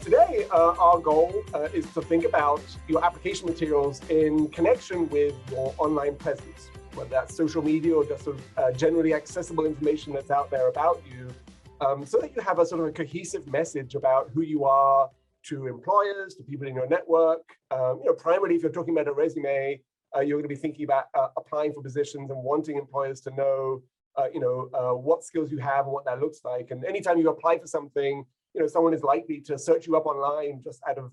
Today, our goal is to think about your application materials in connection with your online presence, whether that's social media or just sort of generally accessible information that's out there about you, so that you have a sort of a cohesive message about who you are to employers, to people in your network. Primarily, if you're talking about a resume, you're going to be thinking about applying for positions and wanting employers to know, what skills you have and what that looks like. And anytime you apply for something, someone is likely to search you up online just out of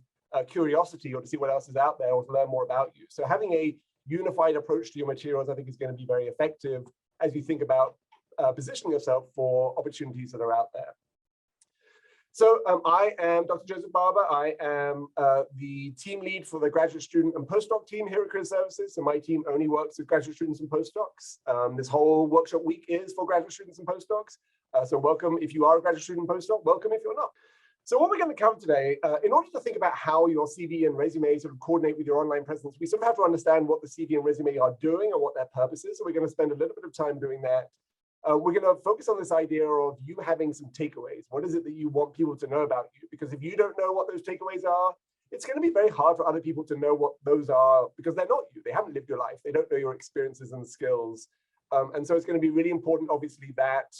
curiosity or to see what else is out there or to learn more about you. So having a unified approach to your materials, I think, is going to be very effective as you think about positioning yourself for opportunities that are out there. So I am Dr. Joseph Barber. I am the team lead for the graduate student and postdoc team here at Career Services. So my team only works with graduate students and postdocs. This whole workshop week is for graduate students and postdocs. So welcome if you are a graduate student and postdoc, welcome if you're not. So what we're going to cover today, in order to think about how your CV and resume sort of coordinate with your online presence, we sort of have to understand what the CV and resume are doing and what their purpose is. So we're going to spend a little bit of time doing that. We're going to focus on this idea of you having some takeaways. What is it that you want people to know about you? Because if you don't know what those takeaways are, it's going to be very hard for other people to know what those are because they're not you. They haven't lived your life. They don't know your experiences and skills. And so it's going to be really important, obviously, that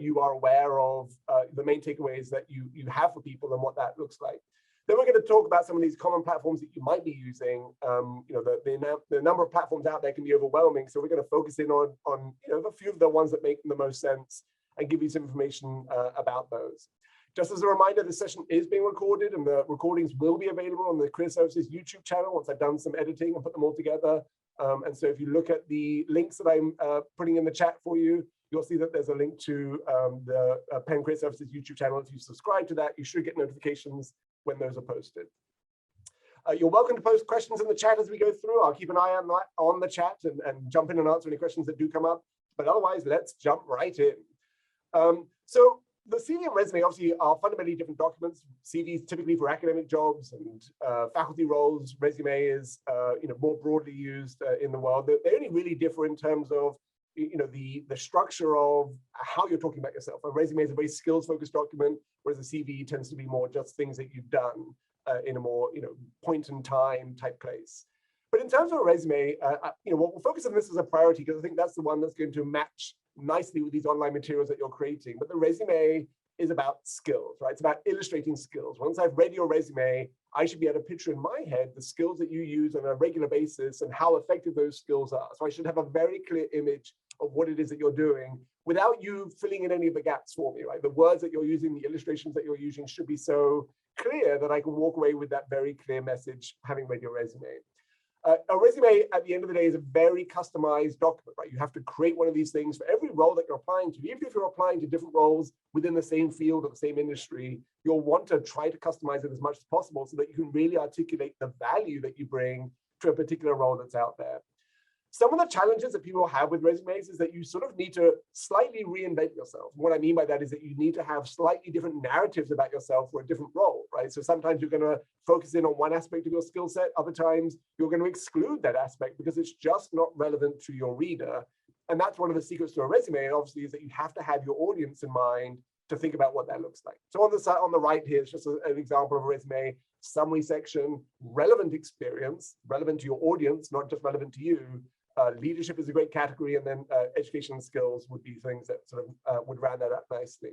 you are aware of the main takeaways that you have for people and what that looks like. Then we're going to talk about some of these common platforms that you might be using. The number of platforms out there can be overwhelming. So we're going to focus in on a few of the ones that make the most sense and give you some information about those. Just as a reminder, this session is being recorded and the recordings will be available on the Career Services YouTube channel once I've done some editing and put them all together. And so if you look at the links that I'm putting in the chat for you, you'll see that there's a link to the Penn Career Services YouTube channel. If you subscribe to that, you should get notifications when those are posted. You're welcome to post questions in the chat as we go through. I'll keep an eye on the chat and jump in and answer any questions that do come up. But otherwise, let's jump right in. So the CV and resume obviously are fundamentally different documents. CV is typically for academic jobs and faculty roles. Resume is more broadly used in the world. They only really differ in terms of the structure of how you're talking about yourself. A resume is a very skills-focused document, whereas a CV tends to be more just things that you've done in a more point in time type place. But in terms of a resume, we'll focus on this as a priority because I think that's the one that's going to match nicely with these online materials that you're creating. But the resume is about skills, right? It's about illustrating skills. Once I've read your resume, I should be able to picture in my head the skills that you use on a regular basis and how effective those skills are. So I should have a very clear image of what it is that you're doing without you filling in any of the gaps for me, right? The words that you're using, the illustrations that you're using should be so clear that I can walk away with that very clear message having read your resume. A resume at the end of the day is a very customized document, right? You have to create one of these things for every role that you're applying to. Even if you're applying to different roles within the same field or the same industry, you'll want to try to customize it as much as possible so that you can really articulate the value that you bring to a particular role that's out there. Some of the challenges that people have with resumes is that you sort of need to slightly reinvent yourself. What I mean by that is that you need to have slightly different narratives about yourself for a different role, right? So sometimes you're going to focus in on one aspect of your skill set. Other times you're going to exclude that aspect because it's just not relevant to your reader. And that's one of the secrets to a resume, obviously, is that you have to have your audience in mind to think about what that looks like. So on the side, on the right here is just an example of a resume summary section, relevant experience, relevant to your audience, not just relevant to you. Leadership is a great category, and then education and skills would be things that sort of would round that up nicely.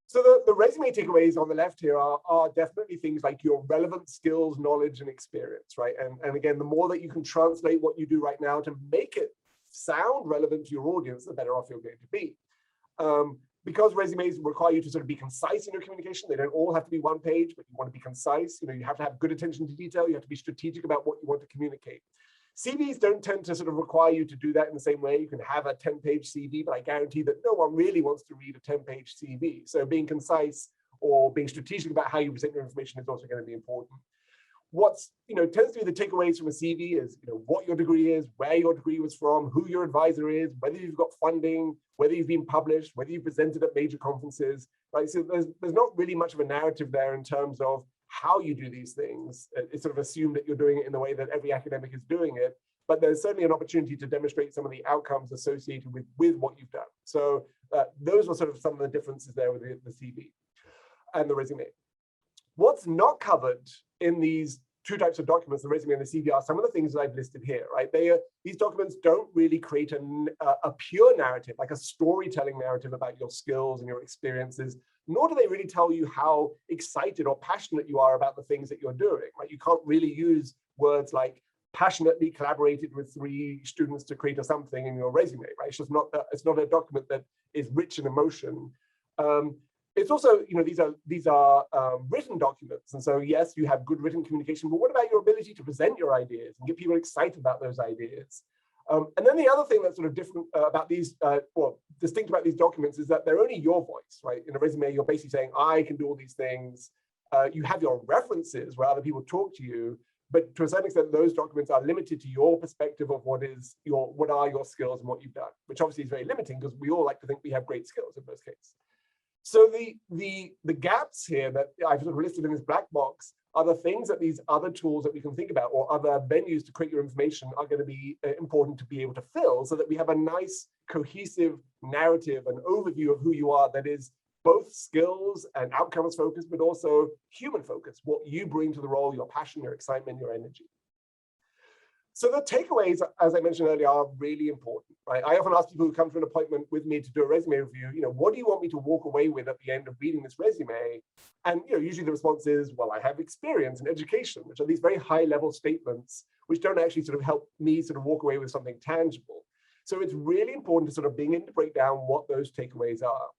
So the resume takeaways on the left here are definitely things like your relevant skills, knowledge, and experience, right? And again, the more that you can translate what you do right now to make it sound relevant to your audience, the better off you're going to be. Because resumes require you to sort of be concise in your communication, they don't all have to be one page, but you want to be concise. You have to have good attention to detail. You have to be strategic about what you want to communicate. CVs don't tend to sort of require you to do that in the same way. You can have a 10-page CV, but I guarantee that no one really wants to read a 10-page CV. So being concise or being strategic about how you present your information is also going to be important. What's tends to be the takeaways from a CV is what your degree is, where your degree was from, who your advisor is, whether you've got funding, whether you've been published, whether you presented at major conferences, right? So there's not really much of a narrative there in terms of how you do these things. It's sort of assumed that you're doing it in the way that every academic is doing it, but there's certainly an opportunity to demonstrate some of the outcomes associated with what you've done. So those were sort of some of the differences there with the CV and the resume. What's not covered in these two types of documents, the resume and the CV, are some of the things that I've listed here, right? These documents don't really create a pure narrative, like a storytelling narrative about your skills and your experiences, nor do they really tell you how excited or passionate you are about the things that you're doing, right? You can't really use words like passionately collaborated with 3 students to create a something in your resume, right? It's just not it's not a document that is rich in emotion. It's also, these are written documents. And so, yes, you have good written communication, but what about your ability to present your ideas and get people excited about those ideas? And then the other thing that's sort of different about these, distinct about these documents is that they're only your voice, right? In a resume, you're basically saying, I can do all these things. You have your references where other people talk to you, but to a certain extent, those documents are limited to your perspective of what are your skills and what you've done, which obviously is very limiting because we all like to think we have great skills in most cases. So the gaps here that I've sort of listed in this black box are the things that these other tools that we can think about or other venues to create your information are going to be important to be able to fill, so that we have a nice cohesive narrative, an overview of who you are that is both skills and outcomes focused, but also human focused, what you bring to the role, your passion, your excitement, your energy. So the takeaways, as I mentioned earlier, are really important, right? I often ask people who come to an appointment with me to do a resume review, what do you want me to walk away with at the end of reading this resume? And usually the response is, well, I have experience and education, which are these very high level statements, which don't actually sort of help me sort of walk away with something tangible. So it's really important to sort of begin to break down what those takeaways are.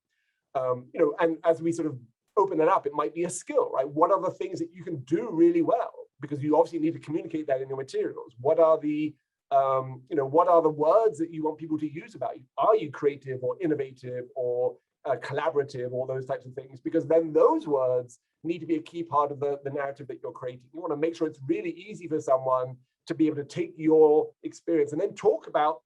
And as we sort of open that up, it might be a skill, right? What are the things that you can do really well? Because you obviously need to communicate that in your materials. What are the words that you want people to use about you? Are you creative or innovative or collaborative, or those types of things? Because then those words need to be a key part of the narrative that you're creating. You want to make sure it's really easy for someone to be able to take your experience and then talk about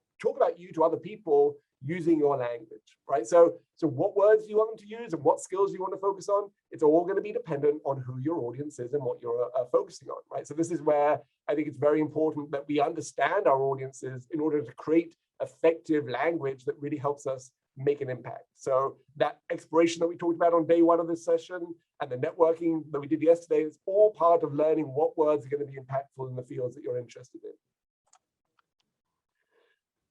you to other people using your language, right? So what words do you want them to use and what skills do you want to focus on? It's all going to be dependent on who your audience is and what you're focusing on, right? So this is where I think it's very important that we understand our audiences in order to create effective language that really helps us make an impact. So that exploration that we talked about on day 1 of this session and the networking that we did yesterday is all part of learning what words are going to be impactful in the fields that you're interested in.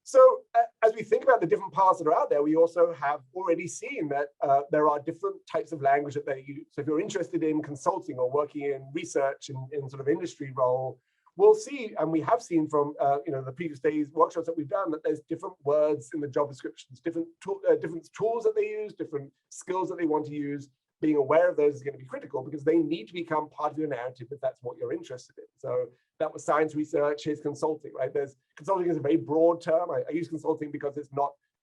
So as we think about the different paths that are out there, we also have already seen that there are different types of language that they use. So if you're interested in consulting or working in research in sort of industry role, we'll see, and we have seen from the previous days workshops that we've done, that there's different words in the job descriptions, different tools that they use, different skills that they want to use. Being aware of those is going to be critical because they need to become part of your narrative if that's what you're interested in. So that was science research, here's consulting, right? Consulting is a very broad term. I use consulting because it's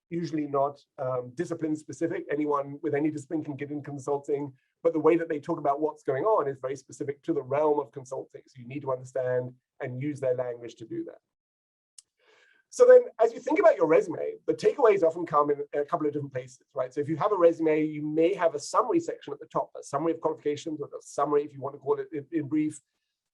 usually not discipline specific. Anyone with any discipline can get in consulting, but the way that they talk about what's going on is very specific to the realm of consulting. So you need to understand and use their language to do that. So then as you think about your resume, the takeaways often come in a couple of different places, right? So if you have a resume, you may have a summary section at the top, a summary of qualifications, or a summary, if you want to call it in brief.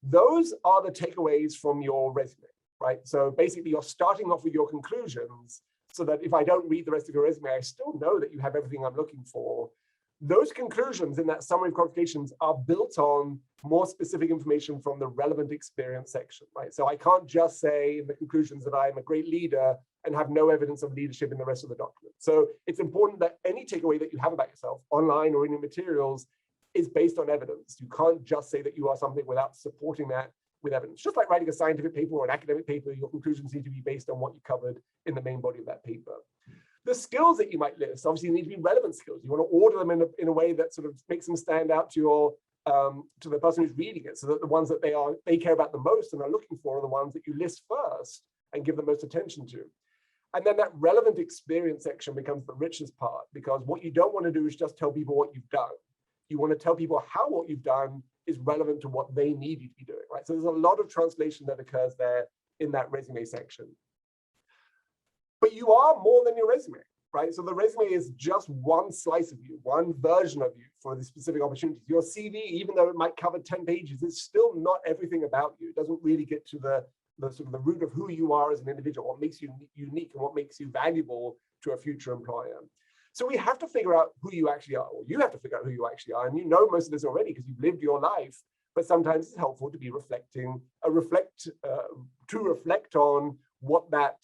Those are the takeaways from your resume, right? So basically you're starting off with your conclusions so that if I don't read the rest of your resume, I still know that you have everything I'm looking for. Those conclusions in that summary of qualifications are built on more specific information from the relevant experience section, right? So I can't just say in the conclusions that I'm a great leader and have no evidence of leadership in the rest of the document. So it's important that any takeaway that you have about yourself, online or in your materials, is based on evidence. You can't just say that you are something without supporting that with evidence. Just like writing a scientific paper or an academic paper, your conclusions need to be based on what you covered in the main body of that paper. The skills that you might list obviously need to be relevant skills. You want to order them in a way that sort of makes them stand out to the person who's reading it, so that the ones that they care about the most and are looking for are the ones that you list first and give the most attention to. And then that relevant experience section becomes the richest part, because what you don't want to do is just tell people what you've done. You want to tell people how what you've done is relevant to what they need you to be doing, right? So there's a lot of translation that occurs there in that resume section. But you are more than your resume, right? So the resume is just one slice of you, one version of you for the specific opportunities. Your CV, even though it might cover 10 pages, is still not everything about you. It doesn't really get to the sort of the root of who you are as an individual, what makes you unique and what makes you valuable to a future employer. So we have to figure out who you actually are, or you have to figure out who you actually are. And you know most of this already because you've lived your life, but sometimes it's helpful to be to reflect on what that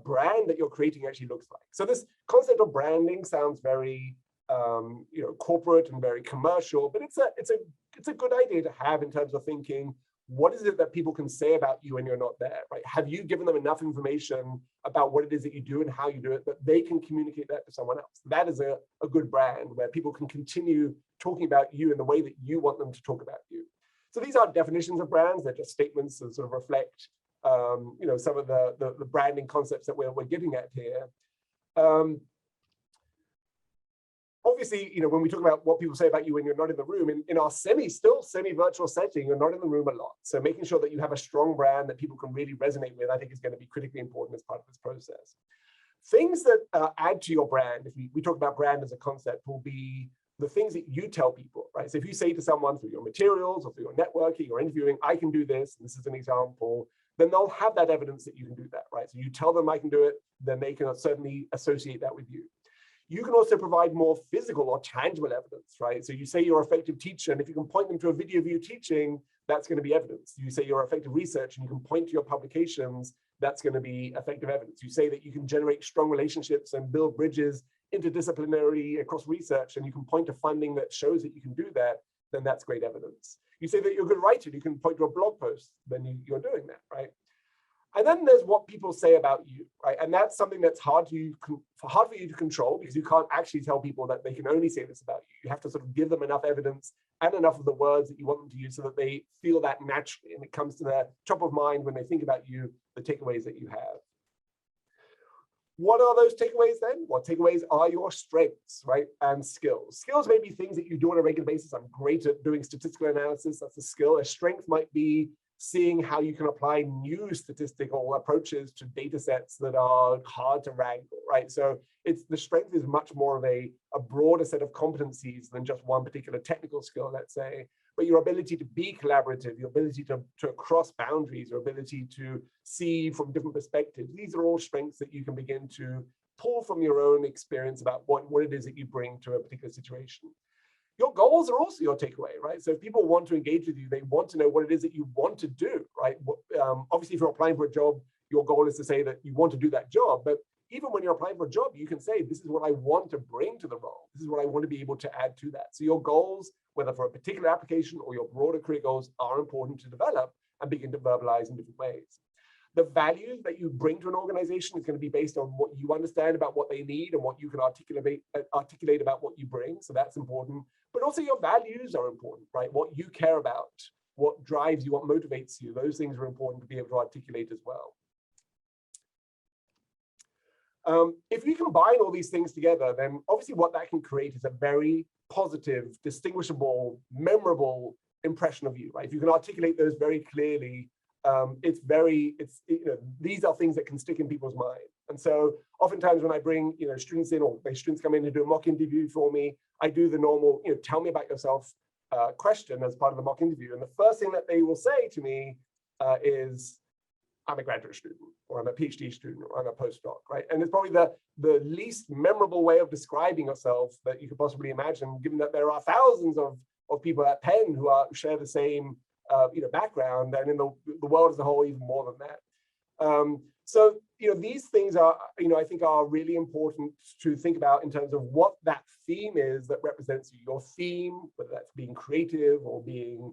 brand that you're creating actually looks like. So this concept of branding sounds very corporate and very commercial, but it's a good idea to have in terms of thinking, what is it that people can say about you when you're not there, right? Have you given them enough information about what it is that you do and how you do it that they can communicate that to someone else? That is a good brand where people can continue talking about you in the way that you want them to talk about you. So these aren't definitions of brands, they're just statements that sort of reflect some of the branding concepts that we're getting at here. Obviously, when we talk about what people say about you when you're not in the room, in our still semi-virtual setting, you're not in the room a lot. So making sure that you have a strong brand that people can really resonate with, I think is going to be critically important as part of this process. Things that add to your brand, if we talk about brand as a concept, will be the things that you tell people, right? So if you say to someone through your materials or through your networking or interviewing, I can do this, and this is an example, then they'll have that evidence that you can do that, right? So you tell them I can do it, then they can certainly associate that with you. You can also provide more physical or tangible evidence, right? So you say you're an effective teacher, and if you can point them to a video of you teaching, that's going to be evidence. You say you're effective research, and you can point to your publications, that's going to be effective evidence. You say that you can generate strong relationships and build bridges interdisciplinary across research, and you can point to funding that shows that you can do that, then that's great evidence. You say that you're a good writer, you can point to a blog post, then you're doing that, right? And then there's what people say about you, right? And that's something that's hard for you to control, because you can't actually tell people that they can only say this about you. You have to sort of give them enough evidence and enough of the words that you want them to use so that they feel that naturally, and it comes to their top of mind when they think about you, the takeaways that you have. What are those takeaways then? Well, takeaways are your strengths, right? And skills. Skills may be things that you do on a regular basis. I'm great at doing statistical analysis. That's a skill. A strength might be seeing how you can apply new statistical approaches to data sets that are hard to wrangle, right? So the strength is much more of a broader set of competencies than just one particular technical skill, let's say. But your ability to be collaborative, your ability to cross boundaries, your ability to see from different perspectives, these are all strengths that you can begin to pull from your own experience about what it is that you bring to a particular situation. Your goals are also your takeaway, right? So if people want to engage with you, they want to know what it is that you want to do, right? Obviously, if you're applying for a job, your goal is to say that you want to do that job. But even when you're applying for a job, you can say, this is what I want to bring to the role. This is what I want to be able to add to that. So your goals, whether for a particular application or your broader career goals, are important to develop and begin to verbalize in different ways. The value that you bring to an organization is going to be based on what you understand about what they need and what you can articulate about what you bring. So that's important. But also your values are important, right? What you care about, what drives you, what motivates you. Those things are important to be able to articulate as well. If you combine all these things together, then obviously what that can create is a very positive, distinguishable, memorable impression of you, right? If you can articulate those very clearly, these are things that can stick in people's mind. And so oftentimes when I bring, students in, or students come in to do a mock interview for me, I do the normal, tell me about yourself question as part of the mock interview. And the first thing that they will say to me is, I'm a graduate student, or I'm a PhD student, or I'm a postdoc, right? And it's probably the least memorable way of describing yourself that you could possibly imagine, given that there are thousands of people at Penn who share the same background, and in the world as a whole, even more than that. So these things are, I think are really important to think about in terms of what that theme is that represents you. Your theme, whether that's being creative or being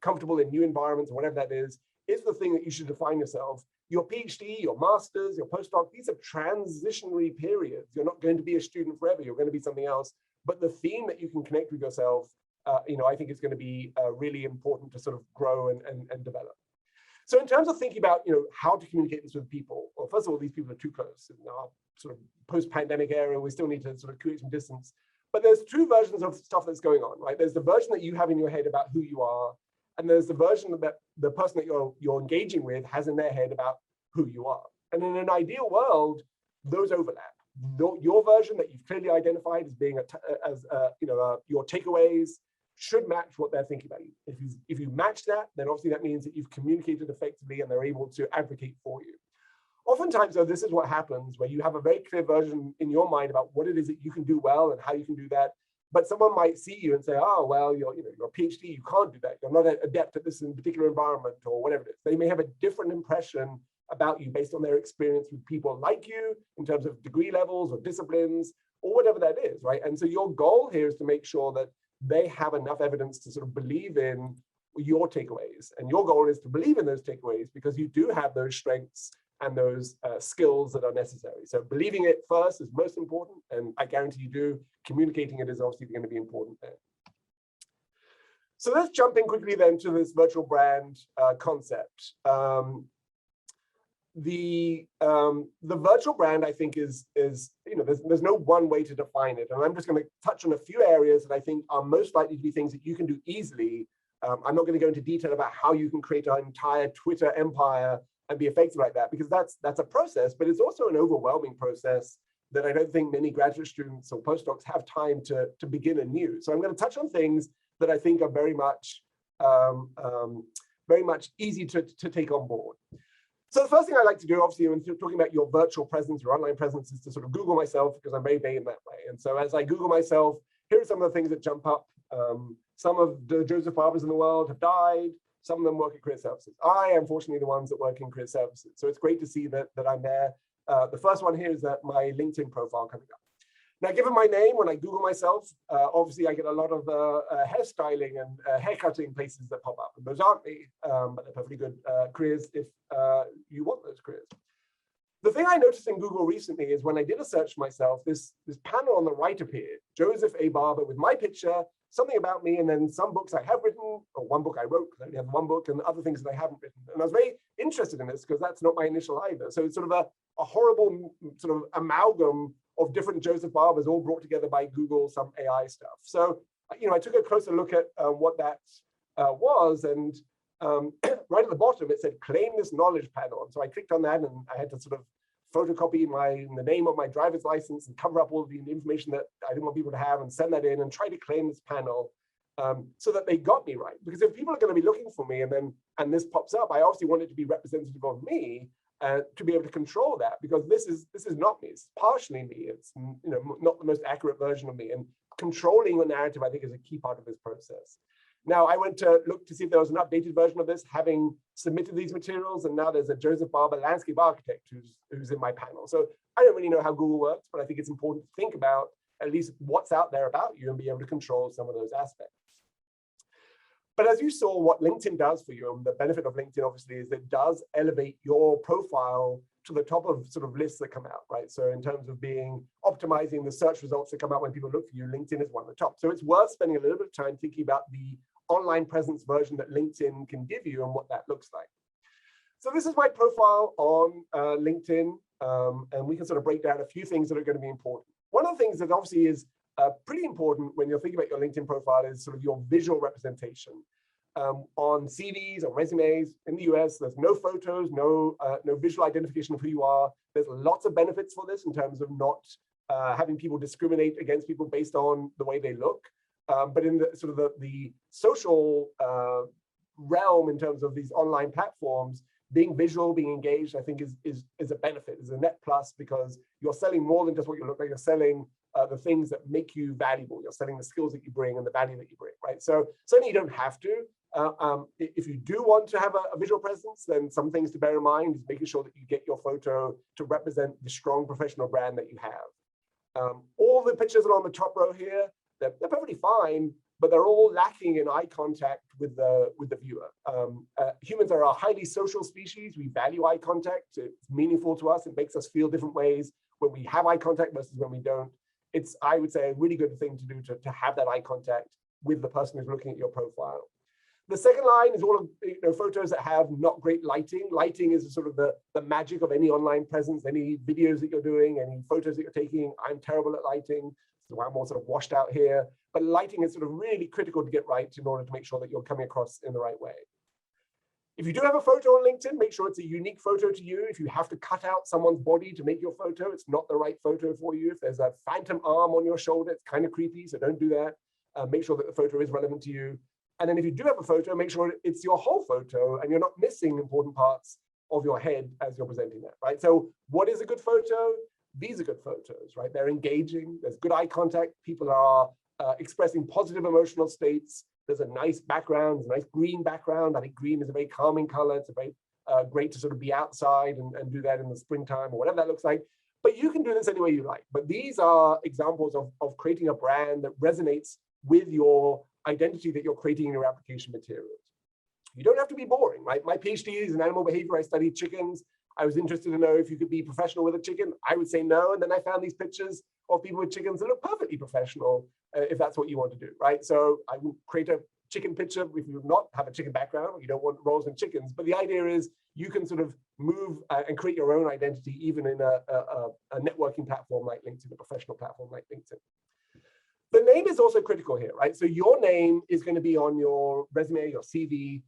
comfortable in new environments or whatever that is the thing that you should define yourself. Your PhD, your master's, your postdoc, these are transitionary periods. You're not going to be a student forever. You're going to be something else. But the theme that you can connect with yourself, I think is going to be really important to sort of grow and develop. So in terms of thinking about, how to communicate this with people, well, first of all, these people are too close. In our sort of post-pandemic era, we still need to sort of create some distance. But there's two versions of stuff that's going on, right? There's the version that you have in your head about who you are, and there's the version that the person that you're engaging with has in their head about who you are. And in an ideal world, those overlap. Your version that you've clearly identified as being your takeaways should match what they're thinking about you. If you match that, then obviously that means that you've communicated effectively and they're able to advocate for you. Oftentimes, though, this is what happens where you have a very clear version in your mind about what it is that you can do well and how you can do that. But someone might see you and say, oh, well, you're a PhD, you can't do that. You're not adept at this in a particular environment or whatever it is. They may have a different impression about you based on their experience with people like you in terms of degree levels or disciplines or whatever that is, right? And so your goal here is to make sure that they have enough evidence to sort of believe in your takeaways. And your goal is to believe in those takeaways because you do have those strengths and those skills that are necessary. So believing it first is most important, and I guarantee you do. Communicating it is obviously going to be important there. So let's jump in quickly then to this virtual brand concept. The virtual brand, I think, is there's no one way to define it, and I'm just going to touch on a few areas that I think are most likely to be things that you can do easily. I'm not going to go into detail about how you can create an entire Twitter empire and be effective like that, because that's a process, but it's also an overwhelming process that I don't think many graduate students or postdocs have time to begin anew. So I'm going to touch on things that I think are very much easy to take on board. So the first thing I like to do, obviously, when talking about your virtual presence, your online presence, is to sort of Google myself, because I'm very vague in that way. And so as I Google myself, here are some of the things that jump up. Some of the Joseph Barbers in the world have died. Some of them work at career services. I am fortunately the ones that work in career services. So it's great to see that I'm there. The first one here is that my LinkedIn profile coming up. Now, given my name, when I Google myself, obviously I get a lot of hairstyling and haircutting places that pop up. And those aren't me, but they're perfectly good careers if you want those careers. The thing I noticed in Google recently is when I did a search for myself, this panel on the right appeared, Joseph A. Barber with my picture, something about me, and then some books I have written, or one book I wrote, because I only have one book, and other things that I haven't written. And I was very interested in this because that's not my initial either. So it's sort of a horrible sort of amalgam of different Joseph Barbers all brought together by Google, some AI stuff. So, I took a closer look at what that was, and right at the bottom, it said, claim this knowledge panel. And so I clicked on that, and I had to sort of photocopy the name of my driver's license and cover up all the information that I didn't want people to have and send that in and try to claim this panel so that they got me right. Because if people are going to be looking for me and this pops up, I obviously want it to be representative of me to be able to control that, because this is not me. It's partially me. It's not the most accurate version of me. And controlling the narrative, I think, is a key part of this process. Now, I went to look to see if there was an updated version of this, having submitted these materials, and now there's a Joseph Barber landscape architect who's in my panel. So I don't really know how Google works, but I think it's important to think about at least what's out there about you and be able to control some of those aspects. But as you saw, what LinkedIn does for you, and the benefit of LinkedIn, obviously, is it does elevate your profile to the top of sort of lists that come out, right? So in terms of optimizing the search results that come out when people look for you, LinkedIn is one of the top. So it's worth spending a little bit of time thinking about the online presence version that LinkedIn can give you and what that looks like. So this is my profile on LinkedIn, and we can sort of break down a few things that are going to be important. One of the things that obviously is pretty important when you're thinking about your LinkedIn profile is sort of your visual representation. On CVs, on resumes in the US, there's no photos, no visual identification of who you are. There's lots of benefits for this in terms of not having people discriminate against people based on the way they look. But in the sort of the social realm, in terms of these online platforms, being visual, being engaged, I think is a benefit, is a net plus, because you're selling more than just what you look like. You're selling the things that make you valuable. You're selling the skills that you bring and the value that you bring, right? So certainly you don't have to. If you do want to have a visual presence, then some things to bear in mind is making sure that you get your photo to represent the strong professional brand that you have. All the pictures that are on the top row here, they're perfectly fine, but they're all lacking in eye contact with the viewer. Humans are a highly social species. We value eye contact. It's meaningful to us. It makes us feel different ways when we have eye contact versus when we don't. It's, I would say, a really good thing to do to have that eye contact with the person who's looking at your profile. The second line is all of photos that have not great lighting. Lighting is sort of the magic of any online presence, any videos that you're doing, any photos that you're taking. I'm terrible at lighting, so I'm all sort of washed out here. But lighting is sort of really critical to get right in order to make sure that you're coming across in the right way. If you do have a photo on LinkedIn, make sure it's a unique photo to you. If you have to cut out someone's body to make your photo, it's not the right photo for you. If there's a phantom arm on your shoulder, it's kind of creepy, so don't do that. Make sure that the photo is relevant to you. And then if you do have a photo, make sure it's your whole photo and you're not missing important parts of your head as you're presenting that, right? So what is a good photo? These are good photos, right? They're engaging, there's good eye contact, people are expressing positive emotional states, there's a nice background, there's a nice green background. I think green is a very calming color. It's a very great to sort of be outside and do that in the springtime or whatever that looks like. But you can do this any way you like. But these are examples of creating a brand that resonates with your identity that you're creating in your application materials. You don't have to be boring, right? My PhD is in animal behavior. I studied chickens. I was interested to know if you could be professional with a chicken. I would say no. And then I found these pictures of people with chickens that look perfectly professional if that's what you want to do, right? So I would create a chicken picture if you do not have a chicken background, or you don't want roles and chickens. But the idea is you can sort of move and create your own identity even in a networking platform like LinkedIn, a professional platform like LinkedIn. The name is also critical here, right? So your name is going to be on your resume, your CV,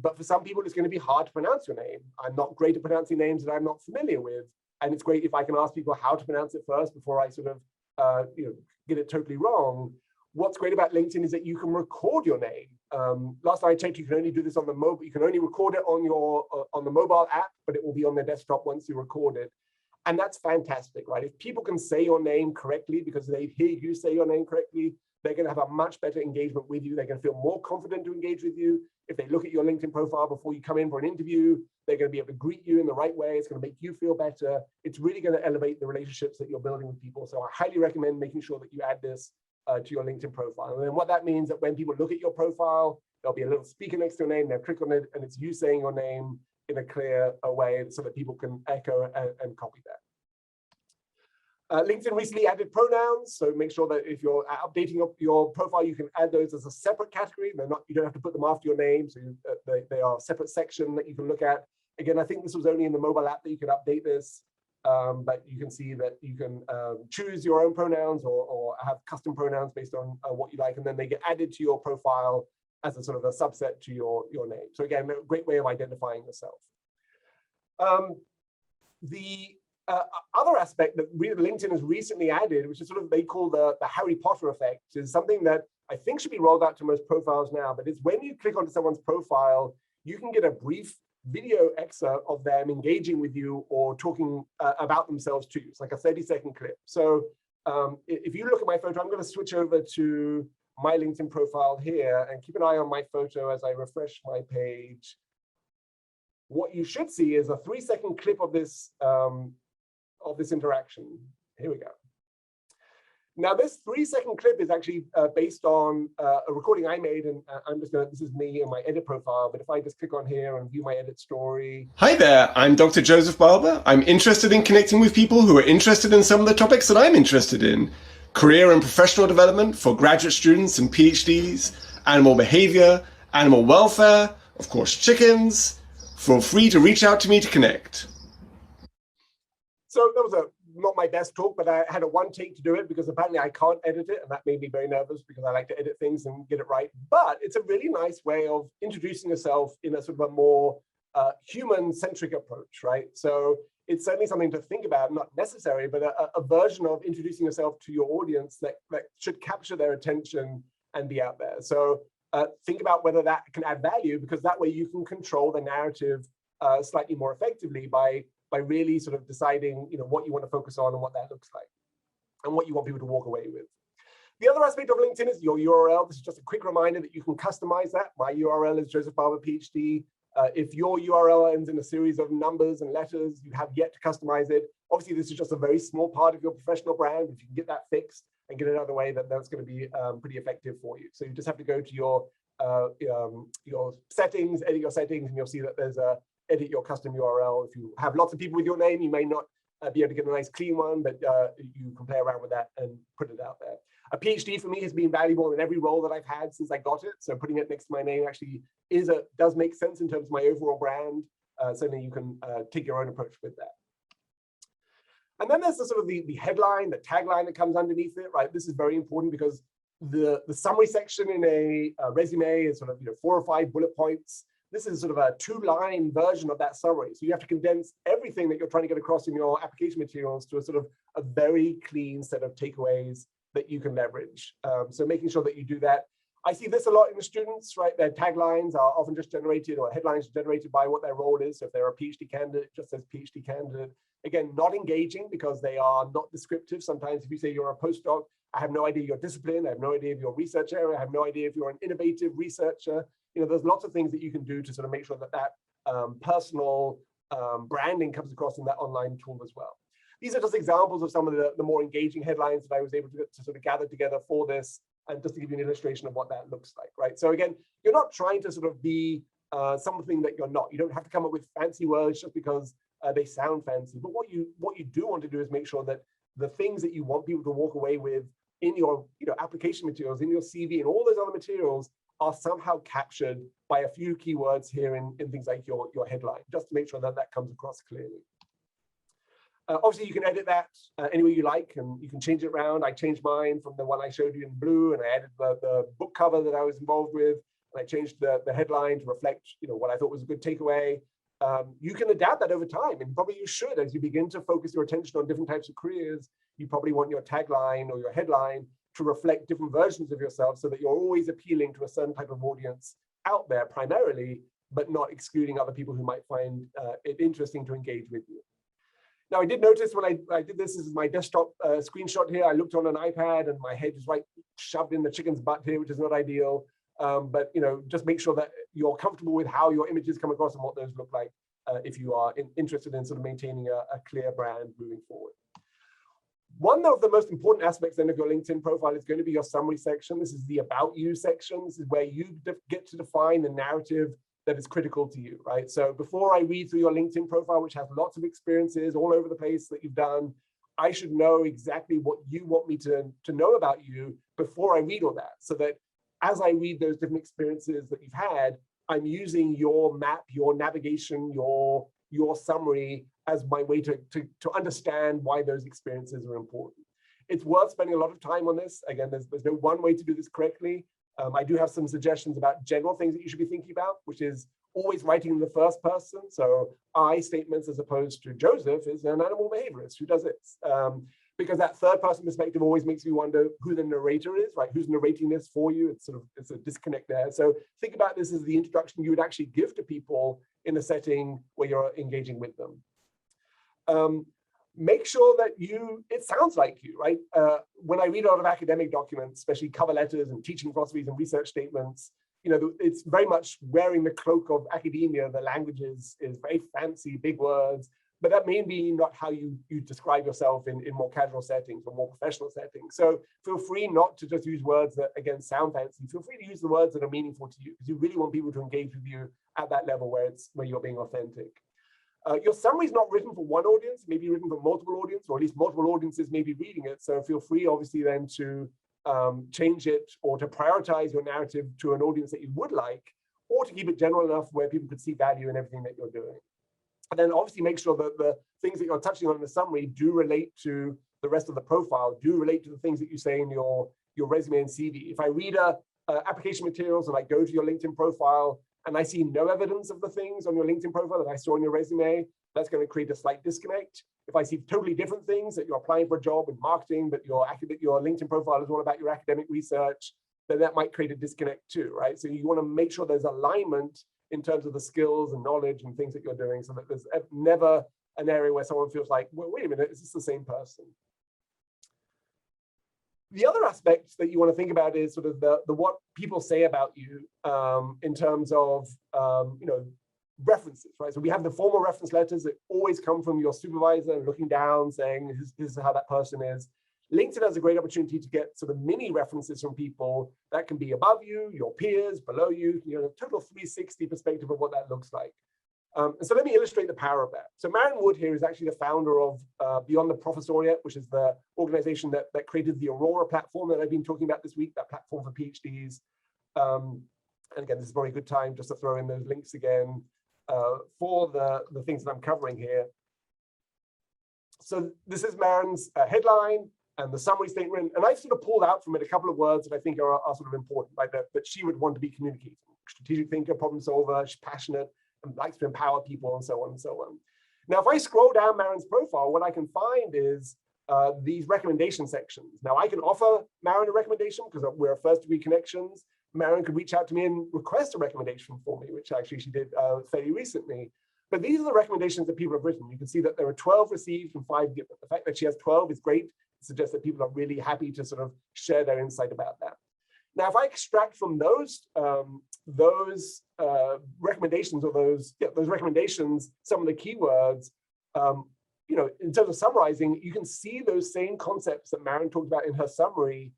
but for some people, it's going to be hard to pronounce your name. I'm not great at pronouncing names that I'm not familiar with. And it's great if I can ask people how to pronounce it first before I sort of get it totally wrong. What's great about LinkedIn is that you can record your name. Last time I checked, you can only do this on the mobile. You can only record it on the mobile app, but it will be on their desktop once you record it. And that's fantastic, right? If people can say your name correctly because they hear you say your name correctly, they're going to have a much better engagement with you. They're going to feel more confident to engage with you. If they look at your LinkedIn profile before you come in for an interview, they're going to be able to greet you in the right way. It's going to make you feel better. It's really going to elevate the relationships that you're building with people. So I highly recommend making sure that you add this to your LinkedIn profile. And then what that means that when people look at your profile, there'll be a little speaker next to your name. They'll click on it, and it's you saying your name in a clear way so that people can echo and copy that. LinkedIn recently added pronouns, so make sure that if you're updating your profile, you can add those as a separate category. They're not, you don't have to put them after your name, so they are a separate section that you can look at. Again, I think this was only in the mobile app that you could update this, but you can see that you can choose your own pronouns or have custom pronouns based on what you like, and then they get added to your profile as a sort of a subset to your name. So again, a great way of identifying yourself. The other aspect that LinkedIn has recently added, which is sort of they call the Harry Potter effect, is something that I think should be rolled out to most profiles now. But it's when you click onto someone's profile, you can get a brief video excerpt of them engaging with you or talking about themselves to you. It's like a 30-second clip. So if you look at my photo, I'm going to switch over to my LinkedIn profile here and keep an eye on my photo as I refresh my page. What you should see is a 3-second clip of this interaction. Here we go. Now, this 3-second clip is actually based on a recording I made, and I'm just going to, this is me in my edit profile, but if I just click on here and view my edit story. Hi there, I'm Dr. Joseph Barber. I'm interested in connecting with people who are interested in some of the topics that I'm interested in. Career and professional development for graduate students and PhDs, animal behavior, animal welfare, of course, chickens. Feel free to reach out to me to connect. So that was not my best talk, but I had a one take to do it because apparently I can't edit it, and that made me very nervous because I like to edit things and get it right. But it's a really nice way of introducing yourself in a sort of a more human-centric approach, right? So it's certainly something to think about, not necessary, but a version of introducing yourself to your audience that should capture their attention and be out there. So think about whether that can add value, because that way you can control the narrative slightly more effectively by really sort of deciding, what you want to focus on and what that looks like and what you want people to walk away with. The other aspect of LinkedIn is your URL. This is just a quick reminder that you can customize that. My URL is Joseph Barber, PhD. If your URL ends in a series of numbers and letters, you have yet to customize it. Obviously, this is just a very small part of your professional brand. If you can get that fixed and get it out of the way, that's going to be pretty effective for you. So you just have to go to your settings, edit your settings, and you'll see that there's a edit your custom URL. If you have lots of people with your name, you may not be able to get a nice clean one, but you can play around with that and put it out there. A PhD for me has been valuable in every role that I've had since I got it. So putting it next to my name actually does make sense in terms of my overall brand. Certainly you can take your own approach with that. And then there's the sort of the headline, the tagline that comes underneath it, right? This is very important because the summary section in a resume is sort of 4 or 5 bullet points. This is sort of a 2-line version of that summary. So you have to condense everything that you're trying to get across in your application materials to a sort of a very clean set of takeaways that you can leverage. So making sure that you do that. I see this a lot in the students, right? Their taglines are often just generated, or headlines generated by what their role is. So if they're a PhD candidate, it just says PhD candidate. Again, not engaging because they are not descriptive. Sometimes if you say you're a postdoc, I have no idea your discipline, I have no idea of your research area, I have no idea if you're an innovative researcher. You know, there's lots of things that you can do to sort of make sure that that personal branding comes across in that online tool as well. These are just examples of some of the more engaging headlines that I was able to sort of gather together for this, and just to give you an illustration of what that looks like, right? So again, you're not trying to sort of be something that you're not. You don't have to come up with fancy words just because they sound fancy. But what you do want to do is make sure that the things that you want people to walk away with in your application materials, in your CV, and all those other materials are somehow captured by a few keywords here in things like your headline, just to make sure that that comes across clearly. Obviously, you can edit that any way you like, and you can change it around. I changed mine from the one I showed you in blue, and I added the book cover that I was involved with, and I changed the headline to reflect what I thought was a good takeaway. You can adapt that over time, and probably you should. As you begin to focus your attention on different types of careers, you probably want your tagline or your headline to reflect different versions of yourself, so that you're always appealing to a certain type of audience out there primarily, but not excluding other people who might find it interesting to engage with you. Now, I did notice when I did this is my desktop screenshot here. I looked on an iPad and my head is right shoved in the chicken's butt here, which is not ideal. But just make sure that you're comfortable with how your images come across and what those look like if you are interested in sort of maintaining a clear brand moving forward. One of the most important aspects then of your LinkedIn profile is going to be your summary section. This is the About You section. This is where you get to define the narrative that is critical to you, right? So before I read through your LinkedIn profile, which has lots of experiences all over the place that you've done, I should know exactly what you want me to know about you before I read all that, so that as I read those different experiences that you've had, I'm using your map, your navigation, your summary as my way to understand why those experiences are important. It's worth spending a lot of time on this. Again, there's no one way to do this correctly. I do have some suggestions about general things that you should be thinking about, which is always writing in the first person. So I statements as opposed to Joseph is an animal behaviorist who does this. Because that third person perspective always makes me wonder who the narrator is, right? Who's narrating this for you? It's a disconnect there. So think about this as the introduction you would actually give to people in a setting where you're engaging with them. Make sure that it sounds like you, right? When I read a lot of academic documents, especially cover letters and teaching philosophies and research statements, it's very much wearing the cloak of academia. The language is very fancy, big words, but that may be not how you describe yourself in more casual settings or more professional settings. So feel free not to just use words that, again, sound fancy. Feel free to use the words that are meaningful to you, because you really want people to engage with you at that level where you're being authentic. Your summary is not written for one audience, it may be written for multiple audiences, or at least multiple audiences may be reading it. So feel free, obviously, then to change it or to prioritize your narrative to an audience that you would like, or to keep it general enough where people could see value in everything that you're doing. And then obviously make sure that the things that you're touching on in the summary do relate to the rest of the profile, do relate to the things that you say in your resume and CV. If I read application materials and I go to your LinkedIn profile and I see no evidence of the things on your LinkedIn profile that I saw in your resume, that's going to create a slight disconnect. If I see totally different things, that you're applying for a job in marketing, but your LinkedIn profile is all about your academic research, then that might create a disconnect too, right? So you want to make sure there's alignment in terms of the skills and knowledge and things that you're doing, so that there's never an area where someone feels like, well, wait a minute, is this the same person? The other aspect that you want to think about is sort of the what people say about you in terms of references, right? So we have the formal reference letters that always come from your supervisor and looking down saying this is how that person is. LinkedIn has a great opportunity to get sort of mini references from people that can be above you, your peers, below you, a total 360 perspective of what that looks like. And so let me illustrate the power of that. So Marion Wood here is actually the founder of Beyond the Professoriate, which is the organization that created the Aurora platform that I've been talking about this week, that platform for PhDs. And again, this is probably a good time just to throw in those links again for the things that I'm covering here. So this is Marion's headline and the summary statement. And I've sort of pulled out from it a couple of words that I think are sort of important, right? That she would want to be communicating. Strategic thinker, problem solver, she's passionate, and likes to empower people, and so on and so on. Now, if I scroll down Marion's profile, what I can find is these recommendation sections. Now, I can offer Marion a recommendation because we're first degree connections. Marion could reach out to me and request a recommendation for me, which actually she did fairly recently. But these are the recommendations that people have written. You can see that there are 12 received and 5 given. The fact that she has 12 is great. It suggests that people are really happy to sort of share their insight about that. Now, if I extract from those recommendations or those recommendations some of the keywords, in terms of summarizing, you can see those same concepts that Marion talked about in her summary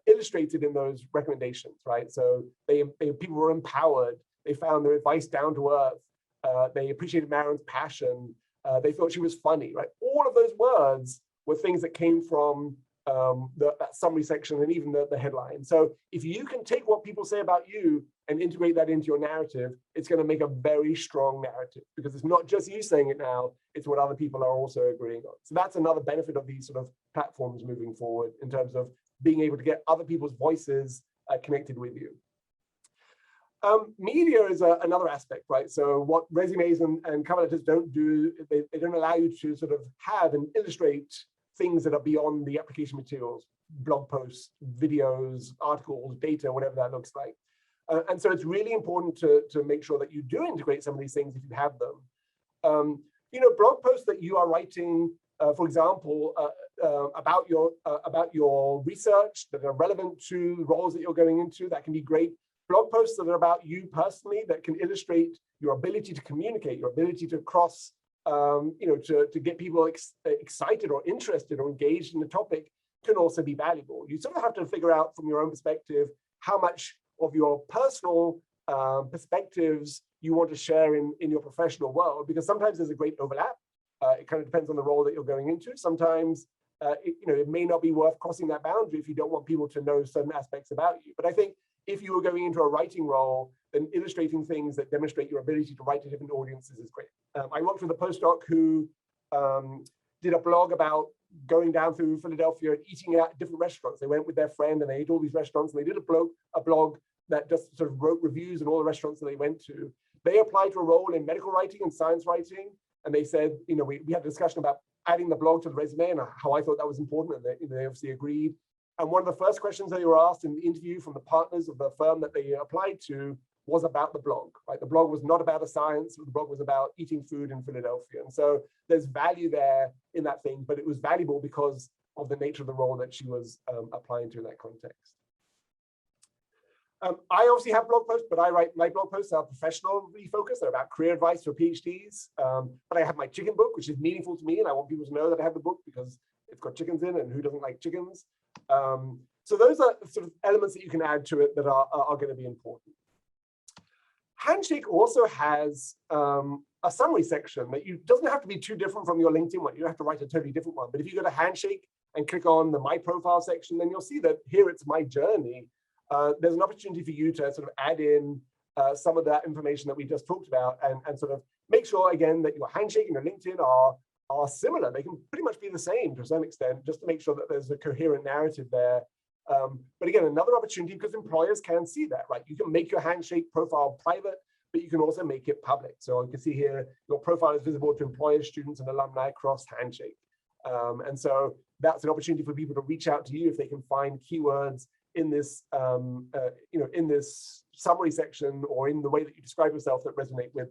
illustrated in those recommendations, right? So people were empowered. They found their advice down to earth. They appreciated Marion's passion. They thought she was funny, right? All of those words were things that came from that summary section and even the headline. So if you can take what people say about you and integrate that into your narrative, it's going to make a very strong narrative, because it's not just you saying it now, it's what other people are also agreeing on. So that's another benefit of these sort of platforms moving forward in terms of being able to get other people's voices connected with you. Media is another aspect, right? So what resumes and cover letters don't do, they don't allow you to sort of have and illustrate things that are beyond the application materials, blog posts, videos, articles, data, whatever that looks like. And so it's really important to make sure that you do integrate some of these things if you have them. Blog posts that you are writing, for example, about your research that are relevant to roles that you're going into, that can be great. Blog posts that are about you personally, that can illustrate your ability to communicate, your ability to cross, to get people excited or interested or engaged in the topic, can also be valuable. You sort of have to figure out from your own perspective how much of your personal perspectives you want to share in your professional world, because sometimes there's a great overlap. It kind of depends on the role that you're going into. Sometimes it may not be worth crossing that boundary if you don't want people to know certain aspects about you. But I think if you were going into a writing role, then illustrating things that demonstrate your ability to write to different audiences is great. I worked with a postdoc who did a blog about going down through Philadelphia and eating at different restaurants. They went with their friend and they ate all these restaurants, and they did a blog that just sort of wrote reviews in all the restaurants that they went to. They applied to a role in medical writing and science writing, and they said, we had a discussion about adding the blog to the resume and how I thought that was important, and they obviously agreed. And one of the first questions they were asked in the interview from the partners of the firm that they applied to was about the blog, right? The blog was not about a science, the blog was about eating food in Philadelphia. And so there's value there in that thing, but it was valuable because of the nature of the role that she was applying to in that context. I obviously have blog posts, but my blog posts are professionally focused. They're about career advice for PhDs. But I have my chicken book, which is meaningful to me, and I want people to know that I have the book because it's got chickens in, and who doesn't like chickens? So those are sort of elements that you can add to it that are going to be important. Handshake also has a summary section that doesn't have to be too different from your LinkedIn one. You don't have to write a totally different one. But if you go to Handshake and click on the My Profile section, then you'll see that here it's my journey. There's an opportunity for you to sort of add in some of that information that we just talked about and sort of make sure, again, that your Handshake and your LinkedIn are similar. They can pretty much be the same to some extent, just to make sure that there's a coherent narrative there. But again, another opportunity, because employers can see that, right? You can make your Handshake profile private, but you can also make it public. So you can see here, your profile is visible to employers, students, and alumni across Handshake. And so that's an opportunity for people to reach out to you if they can find keywords in this, in this summary section or in the way that you describe yourself that resonate with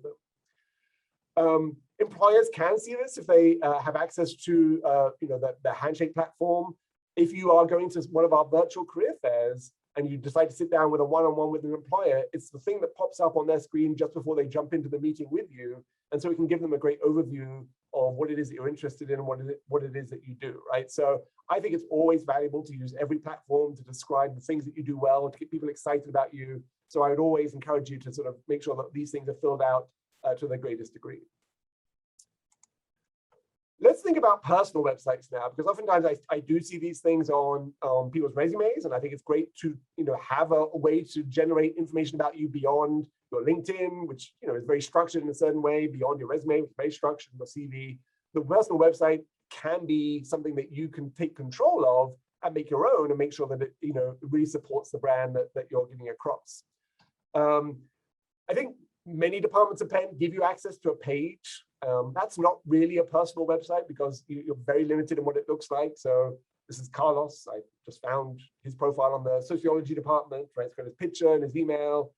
them. Employers can see this if they have access to the Handshake platform. If you are going to one of our virtual career fairs and you decide to sit down with a one-on-one with an employer, it's the thing that pops up on their screen just before they jump into the meeting with you. And so we can give them a great overview of what it is that you're interested in and what it is that you do, right? So I think it's always valuable to use every platform to describe the things that you do well, to get people excited about you. So I would always encourage you to sort of make sure that these things are filled out to the greatest degree. Let's think about personal websites now, because oftentimes I do see these things on people's resumes, and I think it's great to have a way to generate information about you beyond your LinkedIn, which is very structured in a certain way, beyond your resume, which is very structured in your CV. The personal website can be something that you can take control of and make your own, and make sure that it really supports the brand that you're giving across. I think many departments of Penn give you access to a page. That's not really a personal website because you're very limited in what it looks like. So This is Carlos. I just found his profile on the sociology department, right? It's got his picture and his email,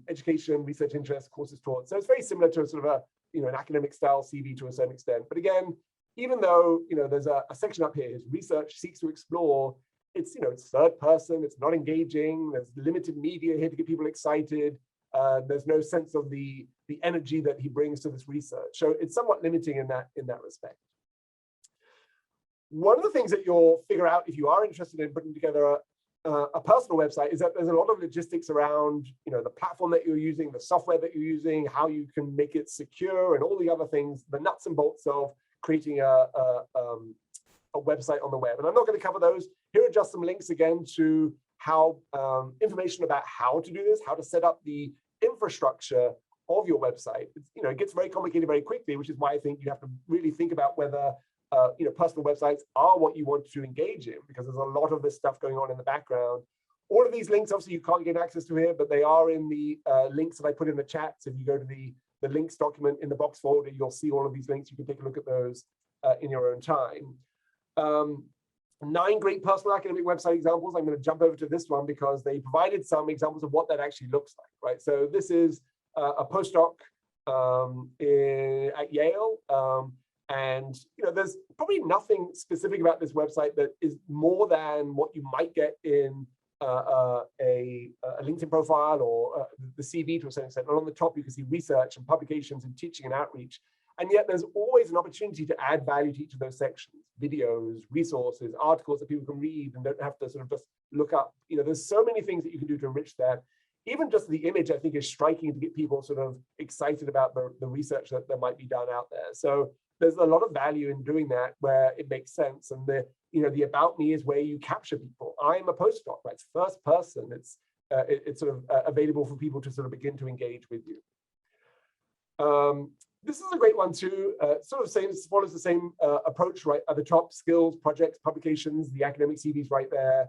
education, research interests, courses taught. So it's very similar to sort of a, an academic style CV to a certain extent. But again, even though, there's a section up here, his research seeks to explore, it's, it's third person, it's not engaging, there's limited media here to get people excited. There's no sense of the energy that he brings to this research. So it's somewhat limiting in that respect. One of the things that you'll figure out if you are interested in putting together a personal website is that there's a lot of logistics around, the platform that you're using, the software that you're using, how you can make it secure, and all the other things, the nuts and bolts of creating a website on the web. And I'm not going to cover those. Here are just some links again to how information about how to do this, how to set up the infrastructure of your website. It gets very complicated very quickly, which is why I think you have to really think about whether personal websites are what you want to engage in, because there's a lot of this stuff going on in the background. All of these links, obviously, you can't get access to here, but they are in the links that I put in the chat. So if you go to the links document in the Box folder, you'll see all of these links. You can take a look at those in your own time. 9 great personal academic website examples. I'm going to jump over to this one because they provided some examples of what that actually looks like, right? So this is a postdoc at Yale. And there's probably nothing specific about this website that is more than what you might get in a LinkedIn profile or the CV to a certain extent. And on the top, you can see research and publications and teaching and outreach. And yet there's always an opportunity to add value to each of those sections: videos, resources, articles that people can read and don't have to sort of just look up. There's so many things that you can do to enrich that. Even just the image, I think, is striking to get people sort of excited about the research that might be done out there. So there's a lot of value in doing that where it makes sense. And the about me is where you capture people. I'm a postdoc, right? It's first person. It's sort of available for people to sort of begin to engage with you. This is a great one too. Follows the same approach, right? At the top, skills, projects, publications, the academic CVs right there.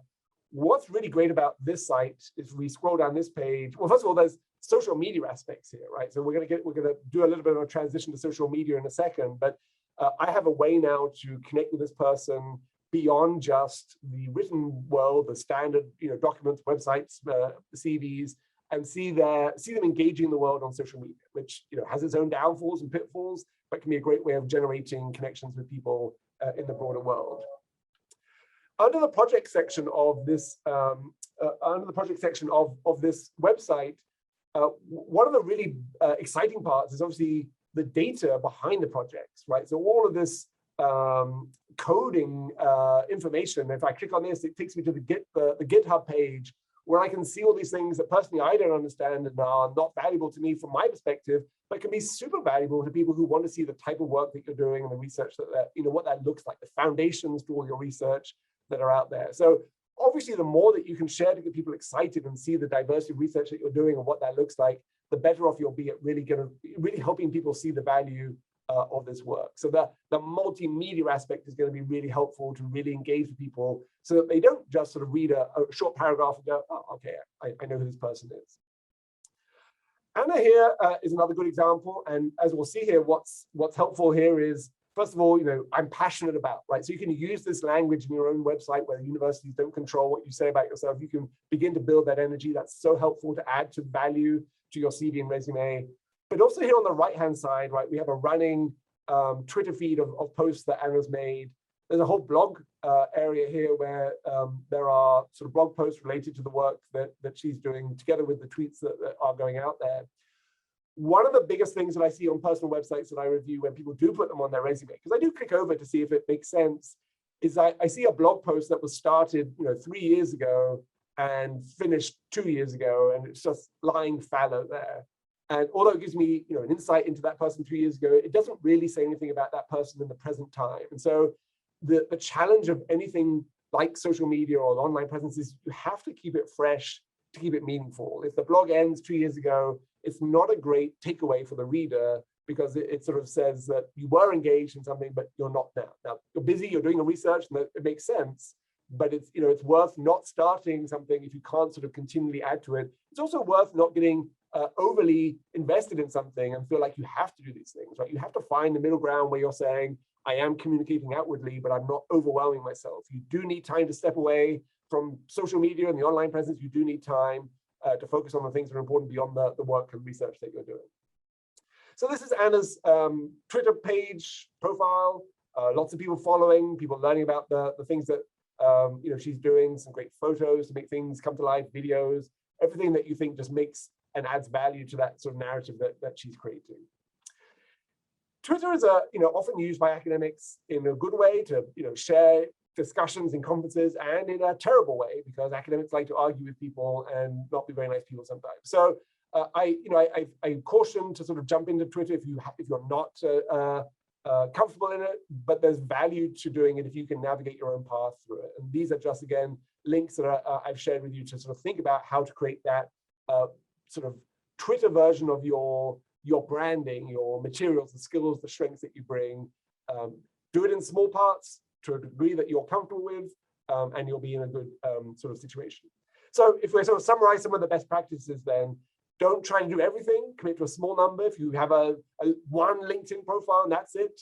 What's really great about this site is we scroll down this page. Well, first of all, there's social media aspects here, right? So we're gonna do a little bit of a transition to social media in a second, but I have a way now to connect with this person beyond just the written world, the standard, documents, websites, CVs, and see them engaging the world on social media, which has its own downfalls and pitfalls, but can be a great way of generating connections with people in the broader world. Under the project section of this, website, one of the really exciting parts is obviously the data behind the projects, right? So all of this coding information. If I click on this, it takes me to the GitHub page, where I can see all these things that personally I don't understand and are not valuable to me from my perspective, but can be super valuable to people who want to see the type of work that you're doing and the research that what that looks like, the foundations to all your research that are out there. So obviously, the more that you can share to get people excited and see the diversity of research that you're doing and what that looks like, the better off you'll be at really helping people see the value of this work. So the multimedia aspect is going to be really helpful to really engage with people so that they don't just sort of read a short paragraph and go, oh, okay, I know who this person is. Anna here is another good example. And as we'll see here, what's helpful here is, first of all, I'm passionate about, right? So you can use this language in your own website where universities don't control what you say about yourself. You can begin to build that energy. That's so helpful to add to value to your CV and resume. But also here on the right-hand side, right, we have a running Twitter feed of posts that Anna's made. There's a whole blog area here where there are sort of blog posts related to the work that she's doing together with the tweets that are going out there. One of the biggest things that I see on personal websites that I review when people do put them on their resume, because I do click over to see if it makes sense, is I see a blog post that was started 3 years ago and finished 2 years ago, and it's just lying fallow there. And although it gives me an insight into that person 2 years ago, it doesn't really say anything about that person in the present time. And so the challenge of anything like social media or online presence is you have to keep it fresh to keep it meaningful. If the blog ends 2 years ago, it's not a great takeaway for the reader, because it sort of says that you were engaged in something, but you're not now. Now, you're busy, you're doing a research, and it makes sense, but it's it's worth not starting something if you can't sort of continually add to it. It's also worth not getting overly invested in something and feel like you have to do these things, right? You have to find the middle ground where you're saying, I am communicating outwardly, but I'm not overwhelming myself. You do need time to step away from social media and the online presence. You do need time to focus on the things that are important beyond the work and research that you're doing. So this is Anna's Twitter page profile. Lots of people following, people learning about the things that she's doing, some great photos to make things come to life, videos, everything that you think just makes and adds value to that sort of narrative that she's creating. Twitter is often used by academics in a good way to share discussions in conferences, and in a terrible way because academics like to argue with people and not be very nice people sometimes. So I caution to sort of jump into Twitter if you're not comfortable in it, but there's value to doing it if you can navigate your own path through it. And these are just, again, links that I've shared with you to sort of think about how to create that sort of Twitter version of your branding, your materials, the skills, the strengths that you bring. Do it in small parts to a degree that you're comfortable with, and you'll be in a good sort of situation. So if we sort of summarize some of the best practices, then don't try to do everything, commit to a small number. If you have a one LinkedIn profile and that's it,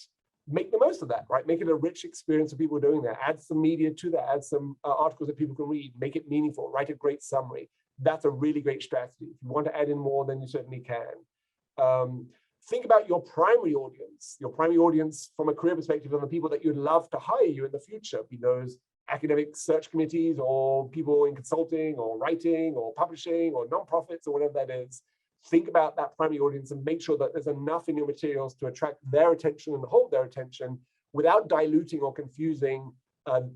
make the most of that, right? Make it a rich experience for people doing that. Add some media to that, add some articles that people can read, make it meaningful, write a great summary. That's a really great strategy. If you want to add in more, then you certainly can. Think about your primary audience from a career perspective and the people that you'd love to hire you in the future, be those academic search committees or people in consulting or writing or publishing or nonprofits or whatever that is. Think about that primary audience and make sure that there's enough in your materials to attract their attention and hold their attention without diluting or confusing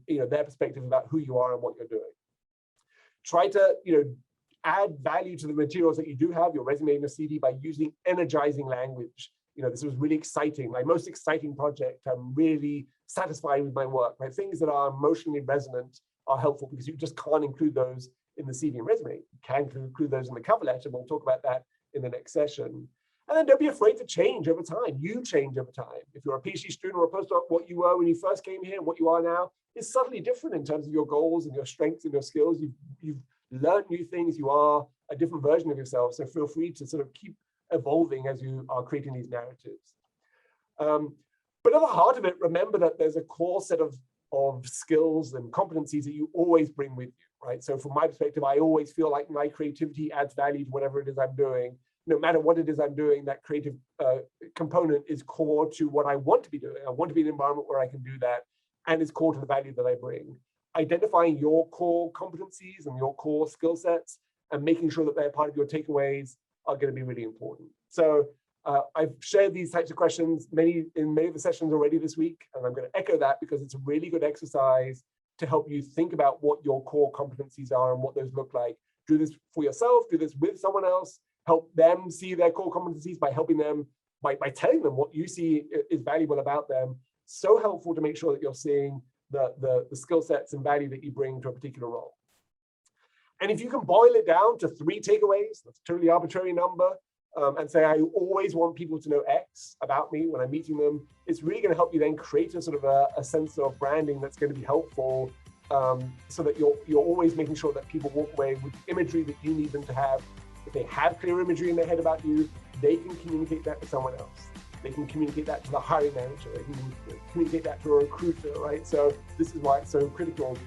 their perspective about who you are and what you're doing. Try to add value to the materials that you do have, your resume and your CV, by using energizing language. This was really exciting. My most exciting project. I'm really satisfied with my work. My things that are emotionally resonant are helpful because you just can't include those in the CV and resume. You can include those in the cover letter. We'll talk about that in the next session. And then don't be afraid to change over time. You change over time. If you're a PhD student or a postdoc, what you were when you first came here and what you are now is subtly different in terms of your goals and your strengths and your skills. You've learned new things. You are a different version of yourself. So feel free to sort of keep evolving as you are creating these narratives. But at the heart of it, remember that there's a core set of skills and competencies that you always bring with you, right? So from my perspective, I always feel like my creativity adds value to whatever it is I'm doing. No matter what it is I'm doing, that creative component is core to what I want to be doing. I want to be in an environment where I can do that, and is core to the value that I bring. Identifying your core competencies and your core skill sets and making sure that they're part of your takeaways are going to be really important. So I've shared these types of questions in many of the sessions already this week, and I'm going to echo that because it's a really good exercise to help you think about what your core competencies are and what those look like. Do this for yourself, do this with someone else, help them see their core competencies by helping them, by telling them what you see is valuable about them. So helpful to make sure that you're seeing the skill sets and value that you bring to a particular role. And if you can boil it down to 3 takeaways, that's a totally arbitrary number, and say, I always want people to know X about me when I'm meeting them, it's really going to help you then create a sort of a sense of branding that's going to be helpful, so that you're always making sure that people walk away with imagery that you need them to have. If they have clear imagery in their head about you, they can communicate that to someone else. They can communicate that to the hiring manager. They can communicate that to a recruiter, right? So this is why it's so critical